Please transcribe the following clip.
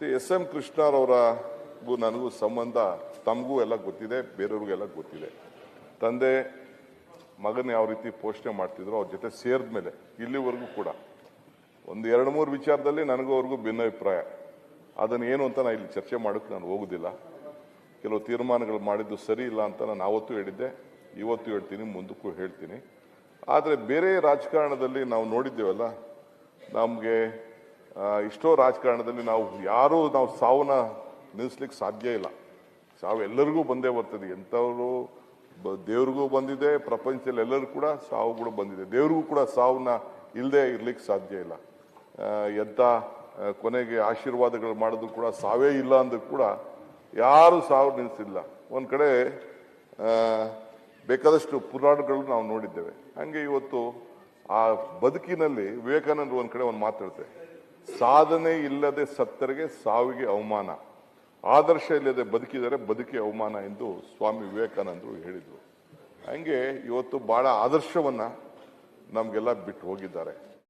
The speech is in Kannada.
ಎಸ್ ಎಂ ಕೃಷ್ಣರವರಿಗೂ ನನಗೂ ಸಂಬಂಧ ತಮಗೂ ಎಲ್ಲ ಗೊತ್ತಿದೆ, ಬೇರೆಯವ್ರಿಗೆಲ್ಲ ಗೊತ್ತಿದೆ. ತಂದೆ ಮಗನ ಯಾವ ರೀತಿ ಪೋಷಣೆ ಮಾಡ್ತಿದ್ರು ಅವ್ರ ಜೊತೆ ಸೇರಿದ ಮೇಲೆ ಇಲ್ಲಿವರೆಗೂ ಕೂಡ ಒಂದು 2-3 ವಿಚಾರದಲ್ಲಿ ನನಗೂ ಅವ್ರಿಗೂ ಭಿನ್ನಾಭಿಪ್ರಾಯ. ಅದನ್ನು ಏನು ಅಂತ ನಾನು ಇಲ್ಲಿ ಚರ್ಚೆ ಮಾಡೋಕ್ಕೆ ನಾನು ಹೋಗೋದಿಲ್ಲ. ಕೆಲವು ತೀರ್ಮಾನಗಳು ಮಾಡಿದ್ದು ಸರಿ ಇಲ್ಲ ಅಂತ ನಾನು ಆವತ್ತೂ ಹೇಳಿದ್ದೆ, ಇವತ್ತು ಹೇಳ್ತೀನಿ, ಮುಂದಕ್ಕೂ ಹೇಳ್ತೀನಿ. ಆದರೆ ಬೇರೆ ರಾಜಕಾರಣದಲ್ಲಿ ನಾವು ನೋಡಿದ್ದೇವಲ್ಲ, ನಮಗೆ ಇಷ್ಟೋ ರಾಜಕಾರಣದಲ್ಲಿ ನಾವು ಸಾವನ್ನ ನಿಲ್ಲಿಸ್ಲಿಕ್ಕೆ ಸಾಧ್ಯ ಇಲ್ಲ. ಸಾವು ಎಲ್ಲರಿಗೂ ಬಂದೇ ಬರ್ತದೆ. ಎಂಥವರು ದೇವ್ರಿಗೂ ಬಂದಿದೆ, ಪ್ರಪಂಚದಲ್ಲಿ ಎಲ್ಲರೂ ಕೂಡ ಸಾವುಗಳು ಬಂದಿದೆ. ದೇವ್ರಿಗೂ ಕೂಡ ಸಾವನ್ನ ಇಲ್ಲದೆ ಇರ್ಲಿಕ್ಕೆ ಸಾಧ್ಯ ಇಲ್ಲ. ಎಂಥ ಕೊನೆಗೆ ಆಶೀರ್ವಾದಗಳು ಮಾಡಿದ್ರು ಕೂಡ ಸಾವೇ ಇಲ್ಲ ಅಂದ್ರೂ ಕೂಡ ಯಾರು ಸಾವು ನಿಲ್ಲಿಸಿಲ್ಲ. ಒಂದು ಕಡೆ ಬೇಕಾದಷ್ಟು ಪುರಾಣಗಳು ನಾವು ನೋಡಿದ್ದೇವೆ. ಹಂಗೆ ಇವತ್ತು ಆ ಬದುಕಿನಲ್ಲಿ ವಿವೇಕಾನಂದರು ಒಂದು ಕಡೆ ಒಂದು ಮಾತಾಡ್ತಾರೆ, ಸಾಧನೆ ಇಲ್ಲದೆ ಸತ್ತರಿಗೆ ಸಾವಿಗೆ ಅವಮಾನ, ಆದರ್ಶ ಇಲ್ಲದೆ ಬದುಕಿದರೆ ಬದುಕಿ ಅವಮಾನ ಎಂದು ಸ್ವಾಮಿ ವಿವೇಕಾನಂದರು ಹೇಳಿದರು. ಹಂಗೆ ಇವತ್ತು ಬಹಳ ಆದರ್ಶವನ್ನ ನಮಗೆಲ್ಲ ಬಿಟ್ಟು ಹೋಗಿದ್ದಾರೆ.